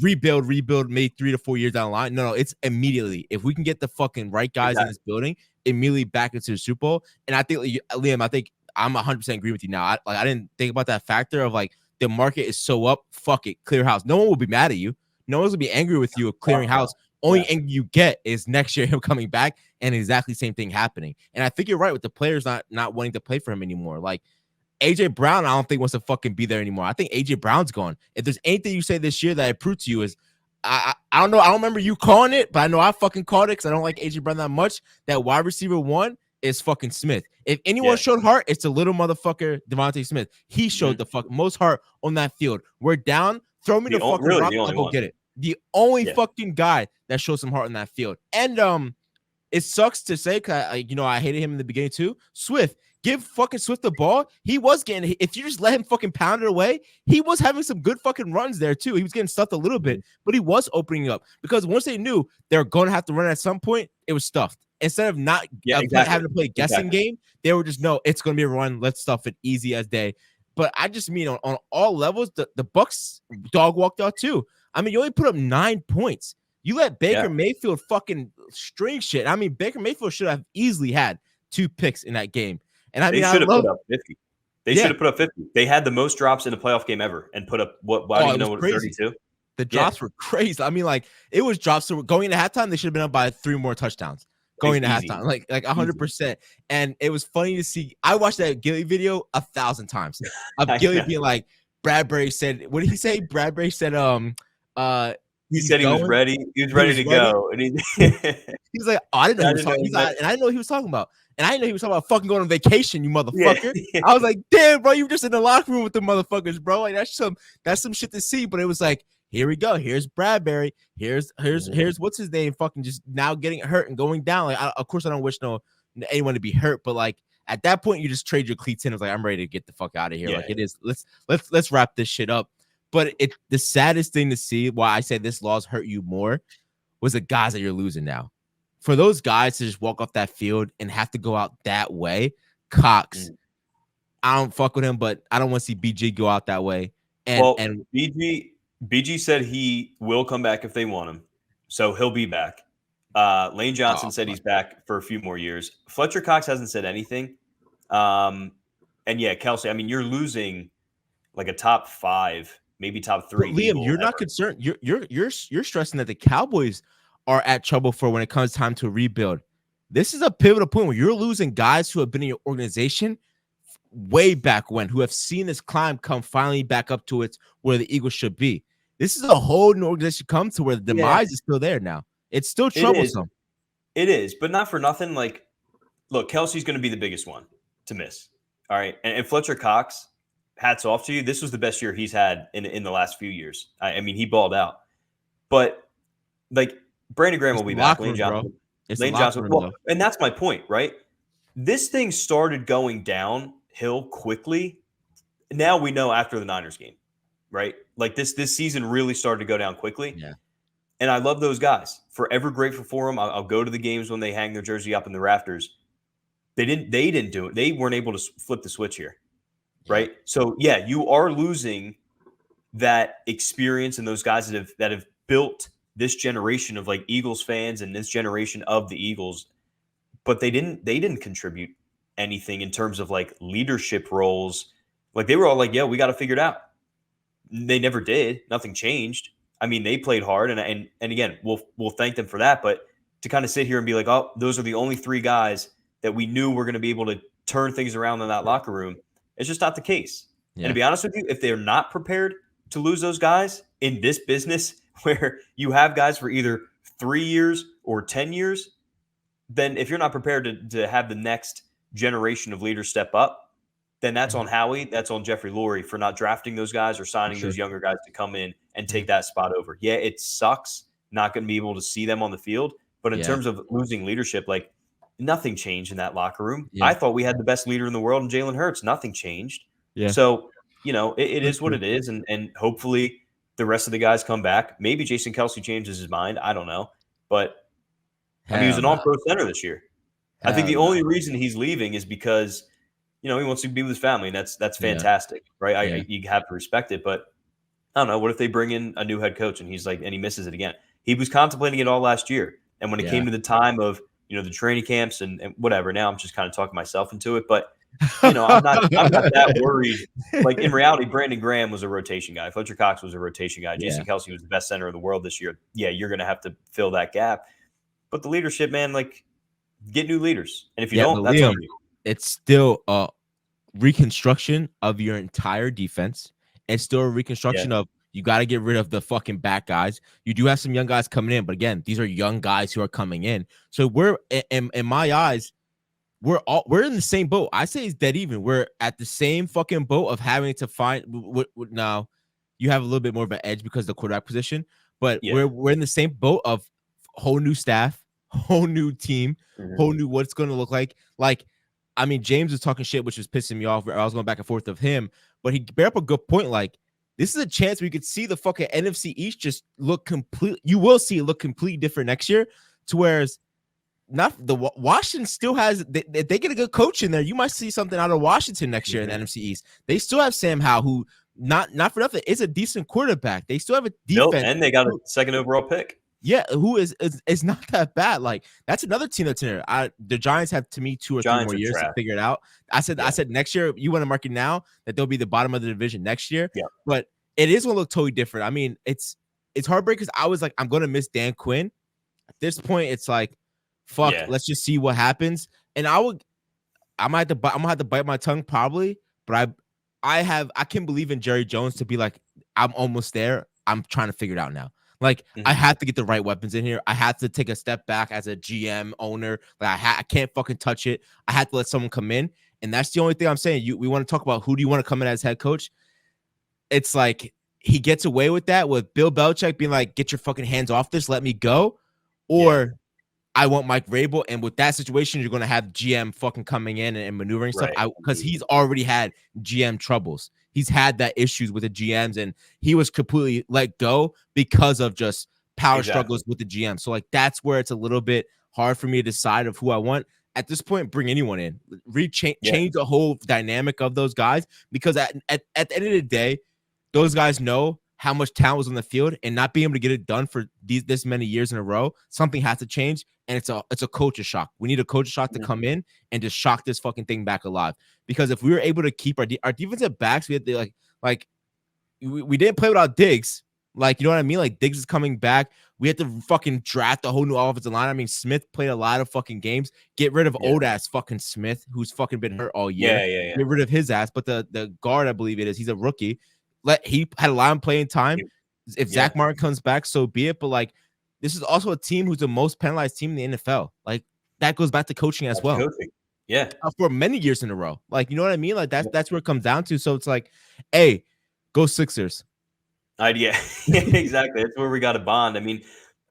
rebuild maybe 3 to 4 years down the line. No, it's immediately. If we can get the fucking right guys in this building, immediately back into the Super Bowl. And I think, Liam, I'm 100% agree with you now. I didn't think about that factor of like the market is so up. Fuck it, clear house. No one will be mad at you. No one's gonna be angry with you of clearing house. Only thing you get is next year him coming back and exactly same thing happening. And I think you're right with the players not wanting to play for him anymore. Like AJ Brown, I don't think wants to fucking be there anymore. I think AJ Brown's gone. If there's anything you say this year that I prove to you is I don't know. I don't remember you calling it, but I know I fucking called it because I don't like AJ Brown that much. That wide receiver 1 is fucking Smith. If anyone showed heart, it's the little motherfucker Devontae Smith. He showed the most heart on that field. We're down. Throw me the fucking rock. I'll go get it. The only fucking guy that showed some heart in that field. And it sucks to say, because I hated him in the beginning too. Swift, give fucking Swift the ball. He was getting, if you just let him fucking pound it away, he was having some good fucking runs there too. He was getting stuffed a little bit, but he was opening up because once they knew they're going to have to run at some point, it was stuffed. Instead of not having to play a guessing game, they were just, no, it's going to be a run. Let's stuff it easy as day. But I just mean on all levels, the Bucks dog walked out too. I mean, you only put up 9 points. You let Baker Mayfield fucking string shit. I mean, Baker Mayfield should have easily had 2 picks in that game. And I mean, they should have put up 50. They should have put up 50. They had the most drops in a playoff game ever and put up what? Why do you know what? 32. The drops were crazy. I mean, like it was drops. So going into halftime, they should have been up by 3 more touchdowns. Going into halftime, like 100%. And it was funny to see. I watched that Gilly video 1,000 times of Gilly being like, Bradbury said, what did he say? Bradbury said, he said he was ready. He was ready to go. And he's like, oh, I didn't know he was talking. And I didn't know what he was talking about. And I didn't know he was talking about fucking going on vacation, you motherfucker. I was like, damn, bro, you were just in the locker room with the motherfuckers, bro. Like that's some shit to see. But it was like, here we go. Here's Bradbury. Here's what's his name? Fucking just now getting hurt and going down. Like, of course, I don't wish anyone to be hurt, but like at that point, you just trade your cleats in. It's like, I'm ready to get the fuck out of here. It is. Let's wrap this shit up. But the saddest thing to see, why I say this loss hurt you more, was the guys that you're losing now. For those guys to just walk off that field and have to go out that way, Cox, I don't fuck with him, but I don't want to see BG go out that way. And BG said he will come back if they want him, so he'll be back. Lane Johnson said he's back for a few more years. Fletcher Cox hasn't said anything. And Kelsey, I mean, you're losing like a top 5. Maybe top 3. But Liam, you're not concerned. You're stressing that the Cowboys are at trouble for when it comes time to rebuild. This is a pivotal point where you're losing guys who have been in your organization way back when, who have seen this climb come finally back up to its where the Eagles should be. This is a whole new organization come to where the demise is still there now. It's still troublesome. It is, but not for nothing. Like, look, Kelsey's going to be the biggest one to miss. All right, and Fletcher Cox, hats off to you. This was the best year he's had in the last few years. I mean, he balled out. But like Brandon Graham will be back. Lane Johnson. Well, and that's my point, right? This thing started going downhill quickly. Now we know after the Niners game, right? Like this season really started to go down quickly. Yeah. And I love those guys. Forever grateful for them. I'll go to the games when they hang their jersey up in the rafters. They didn't do it. They weren't able to flip the switch here, right? Yeah. So yeah, you are losing that experience and those guys that have built this generation of like Eagles fans and this generation of the Eagles, but they didn't contribute anything in terms of like leadership roles. Like they were all like, "Yeah, we got to figure it out." They never did. Nothing changed. I mean, they played hard, and again, we'll thank them for that. But to kind of sit here and be like, "Oh, those are the only three guys that we knew were going to be able to turn things around in that locker room," it's just not the case. And to Yeah. be honest with you, if they're not prepared to lose those guys in this business, where you have guys for either 3 years or 10 years, then if you're not prepared to have the next generation of leaders step up, then that's on Howie. That's on Jeffrey Lurie for not drafting those guys or For signing sure. those younger guys to come in and take Mhm. that spot over. Yeah, it sucks not going to be able to see them on the field. But in Yeah. terms of losing leadership, like nothing changed in that locker room. Yeah. I thought we had the best leader in the world in Jalen Hurts. Nothing changed. Yeah. So, it That's is what true. it is. And hopefully the rest of the guys come back. Maybe Jason Kelsey changes his mind. I don't know. But I mean, he was Hell an no. all-pro center this year. I think Hell the no. only reason he's leaving is because he wants to be with his family, and that's Yeah. fantastic, right? Yeah. You have to respect it, but I don't know. What if they bring in a new head coach and he's like, and he misses it again? He was contemplating it all last year, and when it Yeah. came to the time of the training camps and whatever, now I'm just kind of talking myself into it, but I'm not that worried. Like in reality, Brandon Graham was a rotation guy. Fletcher Cox was a rotation guy. Yeah. Jason Kelsey was the best center in the world this year. Yeah, you're going to have to fill that gap, but the leadership, man, like get new leaders, and if you Yeah, don't, but that's on Liam, you. it's still a reconstruction of your entire defense. It's still a reconstruction of you got to get rid of the fucking back guys. You do have some young guys coming in, but again, these are young guys who are coming in. So we're in my eyes, we're in the same boat. I say it's dead even. We're at the same fucking boat of having to find now. You have a little bit more of an edge because of the quarterback position, but Yeah. we're in the same boat of whole new staff, whole new team, whole new what it's going to look like. Like, I mean, James was talking shit, which was pissing me off. I was going back and forth of him, but he brought up a good point. Like, this is a chance we could see the fucking NFC East just look complete. You will see it look completely different next year. To whereas not the Washington still has they get a good coach in there. You might see something out of Washington next year in the NFC East. They still have Sam Howell, who not for nothing is a decent quarterback. They still have a defense, and they got a second overall pick. Yeah, who is not that bad. Like that's another team that's in there. The Giants have to me 2 or 3 more years to figure it out. I said next year you want to mark it now that they'll be the bottom of the division next year. Yeah, but it is gonna look totally different. I mean, it's heartbreaking because I was like, I'm gonna miss Dan Quinn. At this point, it's like, fuck, let's just see what happens. And I'm gonna have to bite my tongue probably, but I can believe in Jerry Jones to be like, I'm almost there. I'm trying to figure it out now. Like I have to get the right weapons in here. I have to take a step back as a GM owner. Like I can't fucking touch it. I have to let someone come in, and that's the only thing I'm saying. We want to talk about who do you want to come in as head coach? It's like he gets away with that with Bill Belichick being like, "Get your fucking hands off this, let me go," or I want Mike Vrabel, and with that situation, you're gonna have GM fucking coming in and maneuvering stuff because he's already had GM troubles. He's had that issues with the GMs, and he was completely let go because of just power struggles with the GM. So like that's where it's a little bit hard for me to decide of who I want at this point. Bring anyone in, change the whole dynamic of those guys because at the end of the day, those guys know how much talent was on the field, and not being able to get it done for this many years in a row. Something has to change. And it's a culture shock. We need a culture shock to come in and just shock this fucking thing back alive. Because if we were able to keep our defensive backs, we had to we didn't play without Diggs. Like, you know what I mean? Like Diggs is coming back. We had to fucking draft a whole new offensive line. I mean, Smith played a lot of fucking games. Get rid of old ass fucking Smith, who's fucking been hurt all year. Yeah. Get rid of his ass. But the guard, I believe it is, he's a rookie. He had a lot of playing time. If Zach Martin comes back, so be it. But like, this is also a team who's the most penalized team in the NFL. Like that goes back to coaching as well. Yeah, for many years in a row. Like, you know what I mean? Like that's where it comes down to. So it's like, hey, go Sixers. Yeah, exactly. That's where we got a bond. I mean,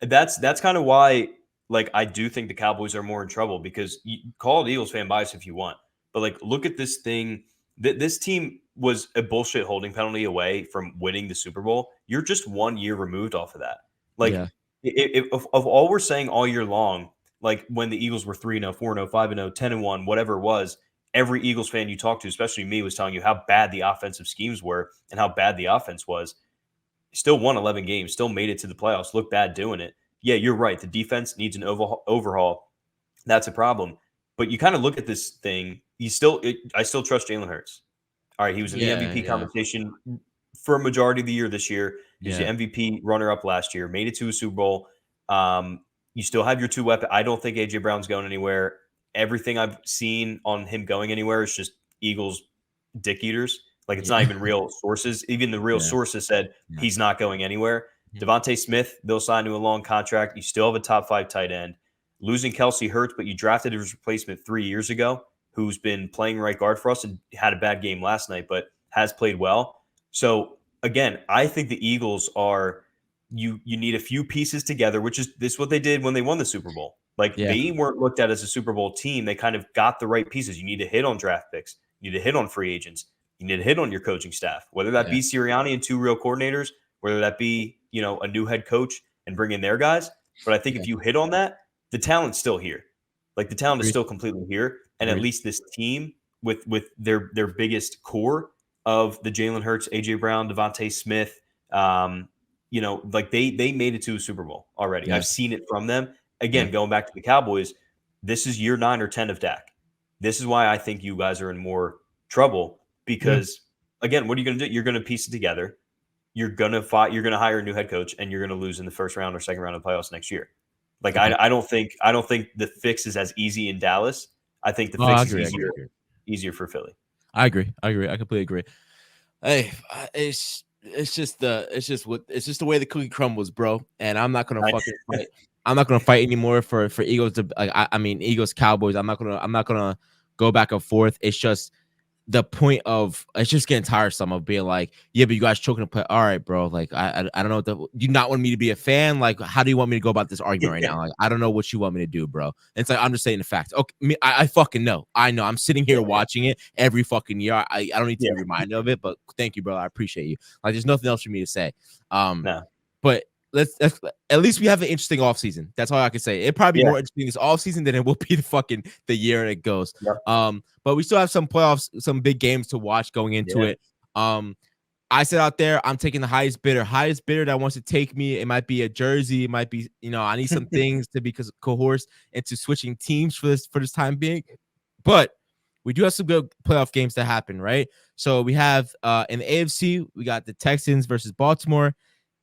that's kind of why, like, I do think the Cowboys are more in trouble because you call it Eagles fan bias if you want, but like, look at this thing. This team was a bullshit holding penalty away from winning the Super Bowl. You're just 1 year removed off of that. Like, if of all we're saying all year long, like when the Eagles were 3-0, 4-0, 5-0, 10-1, whatever it was, every Eagles fan you talked to, especially me, was telling you how bad the offensive schemes were and how bad the offense was. Still won 11 games, still made it to the playoffs, looked bad doing it. Yeah, you're right. The defense needs an overhaul. That's a problem. But you kind of look at this thing. I still trust Jalen Hurts. All right, he was in the MVP conversation for a majority of the year this year. He was the MVP runner-up last year, made it to a Super Bowl. You still have your two weapons. I don't think A.J. Brown's going anywhere. Everything I've seen on him going anywhere is just Eagles dick eaters. Like, it's not even real sources. Even the real sources said he's not going anywhere. Devontae Smith, they'll sign to a long contract. You still have a top 5 tight end. Losing Kelsey hurts, but you drafted his replacement 3 years ago, who's been playing right guard for us and had a bad game last night, but has played well. So, again, I think the Eagles are you need a few pieces together, which is this what they did when they won the Super Bowl. Like, they weren't looked at as a Super Bowl team. They kind of got the right pieces. You need to hit on draft picks. You need to hit on free agents. You need to hit on your coaching staff, whether that be Sirianni and 2 real coordinators, whether that be, a new head coach and bring in their guys. But I think if you hit on that, the talent's still here. Like, the talent is still completely here. And at least this team with their biggest core of the Jalen Hurts, A.J. Brown, Devontae Smith, like they made it to a Super Bowl already. I've seen it from them. Again, going back to the Cowboys, this is year 9 or 10 of Dak. This is why I think you guys are in more trouble because, again, what are you going to do? You're going to piece it together. You're going to fight. You're going to hire a new head coach, and you're going to lose in the first round or second round of the playoffs next year. Like, I don't think the fix is as easy in Dallas. I think the fix is easier for Philly. I agree. I completely agree. Hey, it's just the way the cookie crumbles, bro. And I'm not gonna fucking fight. I'm not gonna fight anymore for Eagles to Eagles Cowboys. I'm not gonna go back and forth. It's just the point of it's just getting tiresome of being like, yeah, but you guys choking to play. All right, bro. Like, I don't know. Do you not want me to be a fan? Like, how do you want me to go about this argument right now? Like, I don't know what you want me to do, bro. And it's like, I'm just saying the facts. Okay, I fucking know. I know. I'm sitting here watching it every fucking year. I don't need to be reminded of it, but thank you, bro. I appreciate you. Like, there's nothing else for me to say. But let's at least we have an interesting offseason. That's all I can say. It'd probably be more interesting this offseason than it will be the year it goes. But we still have some playoffs, some big games to watch going into it. I said out there, I'm taking the highest bidder that wants to take me. It might be a jersey. It might be, I need some things to be coerced into switching teams for this time being. But we do have some good playoff games to happen, right? So we have in the AFC, we got the Texans versus Baltimore.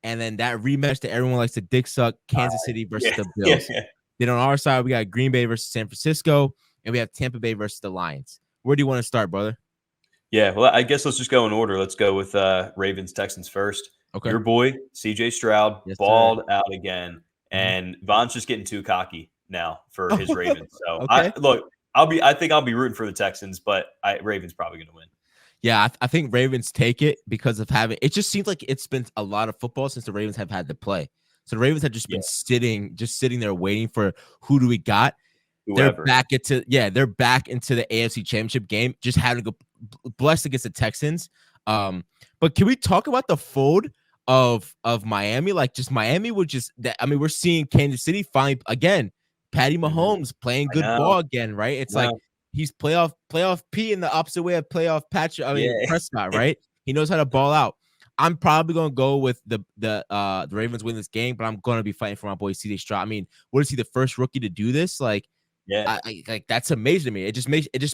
And then that rematch that everyone likes to dick suck, Kansas City versus the Bills. Then on our side, we got Green Bay versus San Francisco, and we have Tampa Bay versus the Lions. Where do you want to start, brother? Yeah, well, I guess let's just go in order. Let's go with Ravens Texans first. Okay. Your boy CJ Stroud balled out again, and Von's just getting too cocky now for his Ravens. So I think I'll be rooting for the Texans, but Ravens probably going to win. Yeah, I think Ravens take it because of having – it just seems like it's been a lot of football since the Ravens have had to play. So the Ravens have just been sitting there waiting for who do we got. Whoever. They're back into the AFC Championship game, just having to go blessed against the Texans. But can we talk about the fold of Miami? Like, just Miami would just – we're seeing Kansas City finally – again, Patty Mahomes playing good ball again, right? It's like – he's playoff P in the opposite way of playoff Patrick. Prescott, right? He knows how to ball out. I'm probably gonna go with the Ravens win this game, but I'm gonna be fighting for my boy CJ Stroud. What is he, the first rookie to do this? Like, that's amazing to me. It just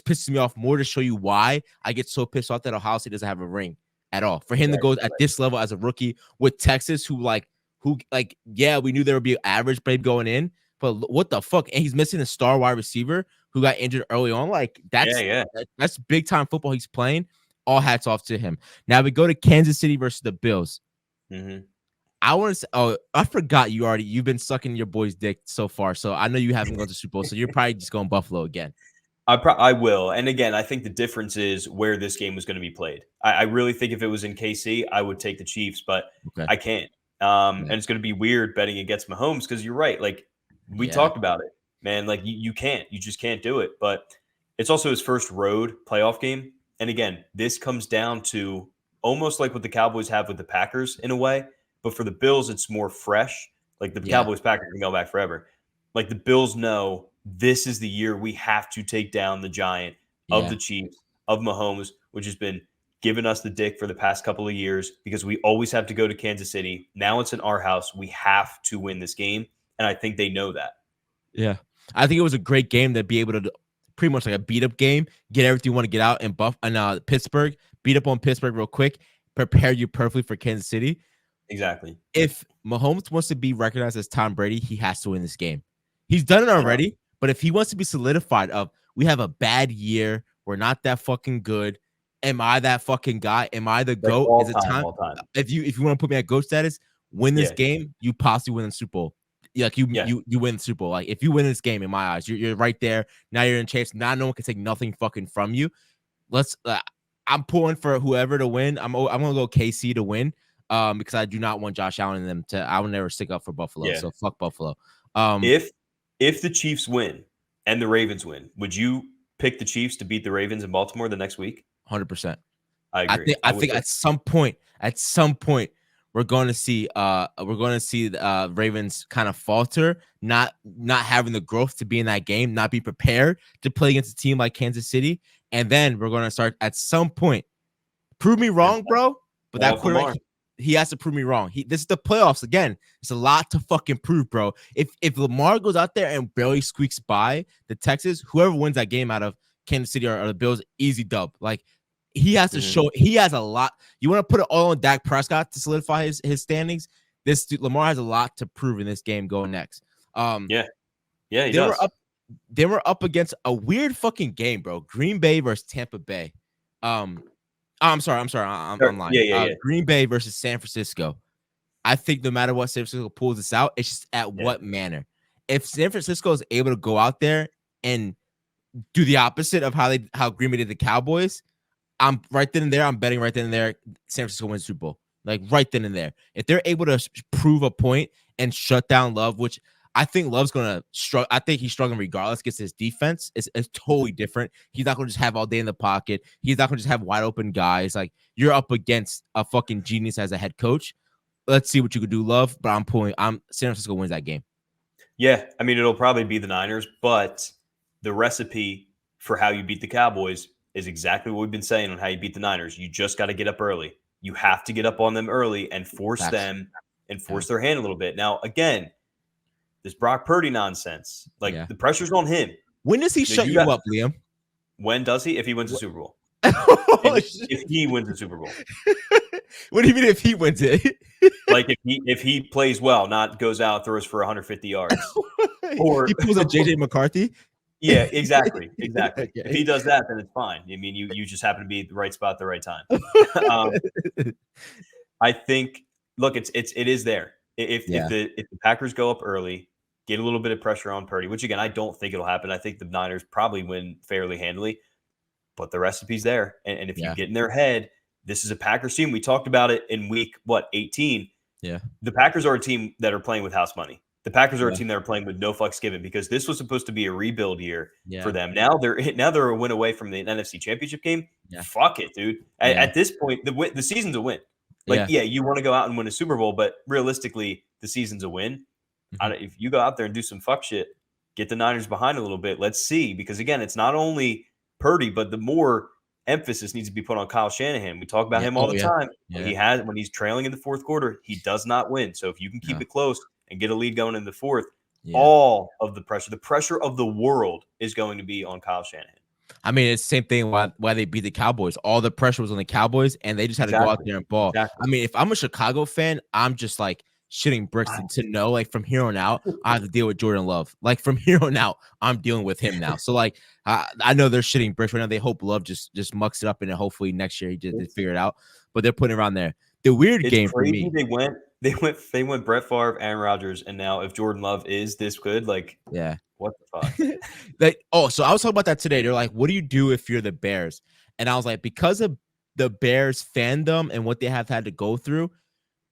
pisses me off more to show you why I get so pissed off that Ohio State doesn't have a ring at all. For him to go at this level as a rookie with Texas, we knew there would be average play going in, but what the fuck? And he's missing a star wide receiver who got injured early on. Like, that's big time football he's playing. All hats off to him. Now we go to Kansas City versus the Bills. I want to say, I forgot you've been sucking your boy's dick so far. So I know you haven't gone to Super Bowl. So you're probably just going Buffalo again. I will. And again, I think the difference is where this game was going to be played. I really think if it was in KC, I would take the Chiefs, but I can't. And it's going to be weird betting against Mahomes because you're right. Like, we talked about it. Man, like you just can't do it. But it's also his first road playoff game. And again, this comes down to almost like what the Cowboys have with the Packers in a way. But for the Bills, it's more fresh. Like the Cowboys Packers can go back forever. Like the Bills know this is the year we have to take down the giant of the Chiefs, of Mahomes, which has been giving us the dick for the past couple of years because we always have to go to Kansas City. Now it's in our house. We have to win this game. And I think they know that. Yeah. I think it was a great game to be able to pretty much like a beat up game, get everything you want to get out and Pittsburgh, beat up on Pittsburgh real quick, prepare you perfectly for Kansas City. Exactly. If Mahomes wants to be recognized as Tom Brady, he has to win this game. He's done it already, but if he wants to be solidified of we have a bad year, we're not that fucking good. Am I that fucking guy? Am I the GOAT? Is it time? If you want to put me at GOAT status, win this game, you possibly win the Super Bowl. Like you win the Super Bowl. Like if you win this game, in my eyes, you're right there. Now you're in chase. Now no one can take nothing fucking from you. I'm pulling for whoever to win. I'm gonna go KC to win. Because I do not want Josh Allen and them to. I will never stick up for Buffalo. So fuck Buffalo. If the Chiefs win and the Ravens win, would you pick the Chiefs to beat the Ravens in Baltimore the next week? 100%. I agree. I think at some point, we're going to see the Ravens kind of falter, not having the growth to be in that game, not be prepared to play against a team like Kansas City, and then we're going to start at some point. Prove me wrong, bro. But that quarterback, he has to prove me wrong. This is the playoffs again. It's a lot to fucking prove, bro. If Lamar goes out there and barely squeaks by the Texans, whoever wins that game out of Kansas City or the Bills, easy dub. Like he has to show he has a lot. You want to put it all on Dak Prescott to solidify his standings. Lamar has a lot to prove in this game going next. He does. They were up against a weird fucking game, bro. Green Bay versus Tampa Bay. I'm sorry. I'm lying. Green Bay versus San Francisco. I think no matter what San Francisco pulls this out, it's just at what manner. If San Francisco is able to go out there and do the opposite of how Green Bay did the Cowboys, I'm right then and there. I'm betting right then and there. San Francisco wins Super Bowl. Like right then and there. If they're able to prove a point and shut down Love, which I think Love's gonna struggle. I think he's struggling regardless because his defense is totally different. He's not gonna just have all day in the pocket. He's not gonna just have wide open guys. Like you're up against a fucking genius as a head coach. Let's see what you could do, Love. But San Francisco wins that game. Yeah, I mean it'll probably be the Niners, but the recipe for how you beat the Cowboys is exactly what we've been saying on how you beat the Niners. You just got to get up early. You have to get up on them early and force them and force their hand a little bit. Now, again, this Brock Purdy nonsense, the pressure's on him. When does he shut you up, Liam? When does he? If he wins the Super Bowl. If he wins the Super Bowl. What do you mean if he wins it? Like if he plays well, not goes out, throws for 150 yards. Or he pulls a JJ McCarthy. Yeah, exactly. Okay. If he does that, then it's fine. I mean, you just happen to be at the right spot at the right time. I think, look, it is there. If the Packers go up early, get a little bit of pressure on Purdy, which again I don't think it'll happen. I think the Niners probably win fairly handily, but the recipe's there. And if you get in their head, this is a Packers team. We talked about it in week 18. Yeah, the Packers are a team that are playing with house money. The Packers are a team that are playing with no fucks given because this was supposed to be a rebuild year for them. Now they're a win away from the NFC Championship game. Yeah. Fuck it, dude. At this point, the season's a win. You want to go out and win a Super Bowl, but realistically, the season's a win. Mm-hmm. If you go out there and do some fuck shit, get the Niners behind a little bit. Let's see, because again, it's not only Purdy, but the more emphasis needs to be put on Kyle Shanahan. We talk about him all the time. Yeah. When he's trailing in the fourth quarter, he does not win. So if you can keep it close and get a lead going in the fourth, all of the pressure of the world is going to be on Kyle Shanahan. I mean, it's the same thing why they beat the Cowboys. All the pressure was on the Cowboys, and they just had to go out there and ball. Exactly. I mean, if I'm a Chicago fan, I'm just like shitting bricks to know, like, from here on out, I have to deal with Jordan Love. Like, from here on out, I'm dealing with him now. So, like, I know they're shitting bricks right now. They hope Love just mucks it up, and then hopefully next year he just figure it out. But they're putting it around there. The weird game crazy. For me. They went Brett Favre, Aaron Rodgers, and now if Jordan Love is this good, like, what the fuck? So I was talking about that today. They're like, what do you do if you're the Bears? And I was like, because of the Bears fandom and what they have had to go through,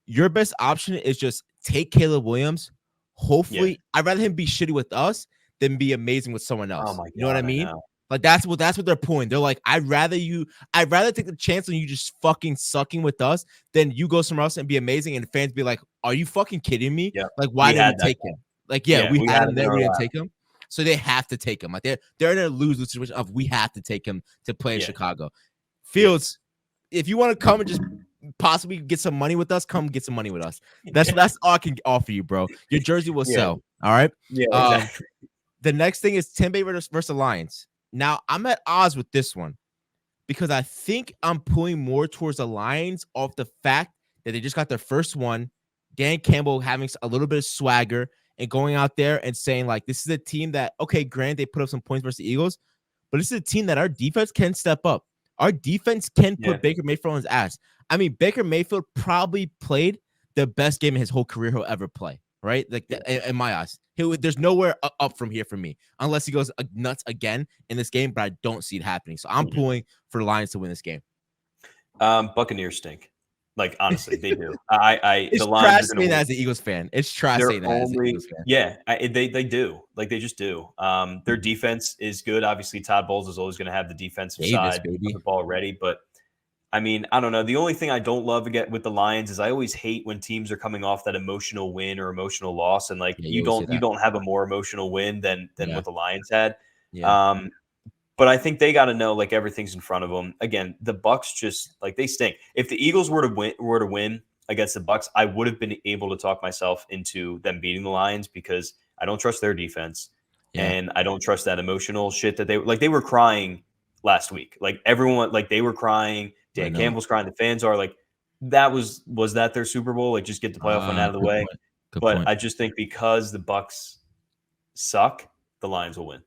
your best option is just take Caleb Williams. Hopefully, I'd rather him be shitty with us than be amazing with someone else. Oh my God, you know what I mean? Like that's what they're pulling. They're like, I'd rather take the chance on you just fucking sucking with us than you go somewhere else and be amazing and fans be like, are you fucking kidding me? Yeah. Like, why didn't you take him? Like, yeah, we had him there. We didn't lap. take him. So they have to take him. Like they're in a lose situation of we have to take him to play in Chicago. Fields, if you want to come and just possibly get some money with us, come get some money with us. That's all I can offer you, bro. Your jersey will sell. All right. Yeah, exactly. The next thing is Tampa Bay versus Lions. Now I'm at odds with this one because I think I'm pulling more towards the Lions off the fact that they just got their first one. Dan Campbell having a little bit of swagger and going out there and saying, like, this is a team that, okay, granted, they put up some points versus the Eagles, but this is a team that our defense can step up. Our defense can put Baker Mayfield on his ass. I mean, Baker Mayfield probably played the best game in his whole career he'll ever play, right? Like, in my eyes. There's nowhere up from here for me, unless he goes nuts again in this game, but I don't see it happening. So I'm pulling for the Lions to win this game. Buccaneers stink. Like, honestly, they do. It's the Lions trash saying that as an Eagles fan. It's trash saying that as an Eagles fan. Yeah, they do. Like, they just do. Their defense is good. Obviously, Todd Bowles is always going to have the defensive side of the ball ready. But, I mean, I don't know. The only thing I don't love with the Lions is I always hate when teams are coming off that emotional win or emotional loss. And, like, you don't have a more emotional win than what the Lions had. Yeah. But I think they got to know, like, everything's in front of them. Again, the Bucs just, like, they stink. If the Eagles were to win against the Bucs, I would have been able to talk myself into them beating the Lions because I don't trust their defense, and I don't trust that emotional shit that they were crying last week. Like, everyone, like, they were crying. Dan Campbell's crying. The fans are like, was that their Super Bowl? Like, just get the playoff one out of the way. Good point. I just think because the Bucs suck, the Lions will win.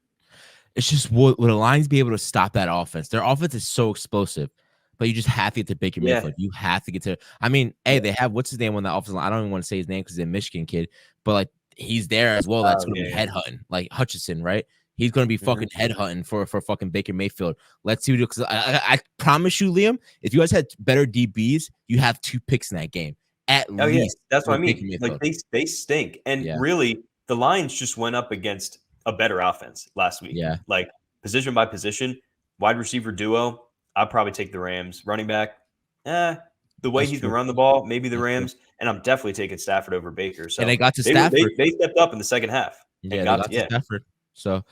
It's just will the Lions be able to stop that offense? Their offense is so explosive, but you just have to get to Baker Mayfield. You have to get to. I mean, they have what's his name on that offensive line? I don't even want to say his name because he's a Michigan kid, but like he's there as well. That's going to be headhunting, like Hutchinson, right? He's going to be fucking headhunting for fucking Baker Mayfield. Let's see what because I promise you, Liam, if you guys had better DBs, you have 2 picks in that game at least. That's what I mean. Like they stink, and really the Lions just went up against a better offense last week. Yeah. Like position by position, wide receiver duo, I'd probably take the Rams. Running back, the way he's going to run the ball, maybe the Rams. And I'm definitely taking Stafford over Baker. So and they got to Stafford. They stepped up in the second half. Yeah, they got to Stafford. So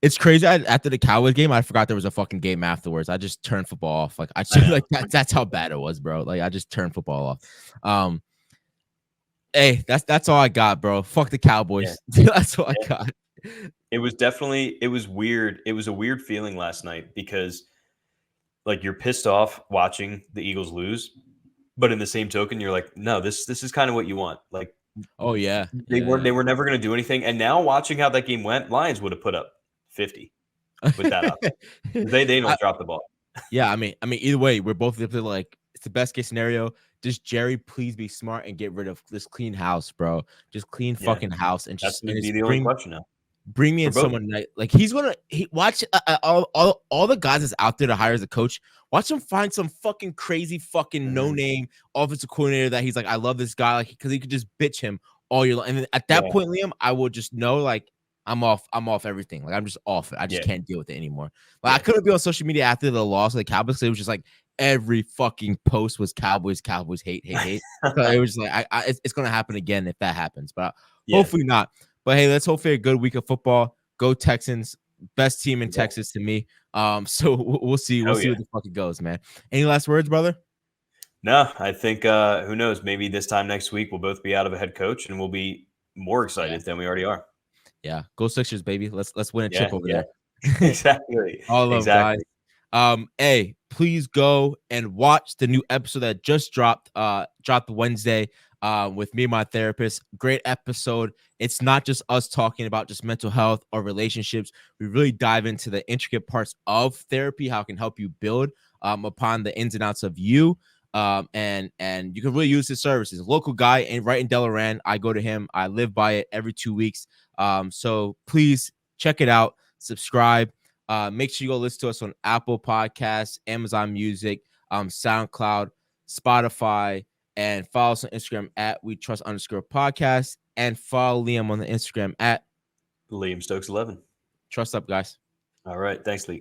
it's crazy. After the Cowboys game, I forgot there was a fucking game afterwards. I just turned football off. Like that's how bad it was, bro. Like I just turned football off. Hey, that's all I got, bro. Fuck the Cowboys. Yeah. That's all I got. It was weird. It was a weird feeling last night because like you're pissed off watching the Eagles lose, but in the same token, you're like, no, this is kind of what you want. Like, oh yeah, they were never going to do anything. And now watching how that game went, Lions would have put up 50 with that up. They don't drop the ball. Yeah, I mean, either way, we're both like it's the best case scenario. Just Jerry, please be smart and get rid of this clean house, bro. Just clean fucking house and just be the only question now. Bring me in someone like he's gonna watch all the guys that's out there to hire as a coach. Watch him find some fucking crazy fucking no name offensive coordinator that he's like, I love this guy, like because he could just bitch him all year long. And then at that point, Liam, I will just know like I'm off everything. Like I'm just off it. I just can't deal with it anymore. Like I couldn't be on social media after the loss of the Cowboys. It was just like every fucking post was Cowboys hate. So it was like it's gonna happen again if that happens, but hopefully not. But hey, let's hope for a good week of football. Go Texans, best team in Texas to me. So we'll see. We'll see what the fuck it goes, man. Any last words, brother? No, I think who knows? Maybe this time next week we'll both be out of a head coach and we'll be more excited than we already are. Yeah, go Sixers, baby. Let's win a chip over there. Exactly. All love, guys. Hey, please go and watch the new episode that just dropped Wednesday with me and my therapist. Great episode. It's not just us talking about just mental health or relationships. We really dive into the intricate parts of therapy, how it can help you build upon the ins and outs of you. And you can really use his services. Local guy and right in Delaware. I go to him. I live by it every 2 weeks. So please check it out. Subscribe. Make sure you go listen to us on Apple Podcasts, Amazon Music, SoundCloud, Spotify, and follow us on Instagram at WeTrust_podcast, and follow Liam on the Instagram at Liam Stokes 11. Trust up, guys. All right. Thanks, Lee.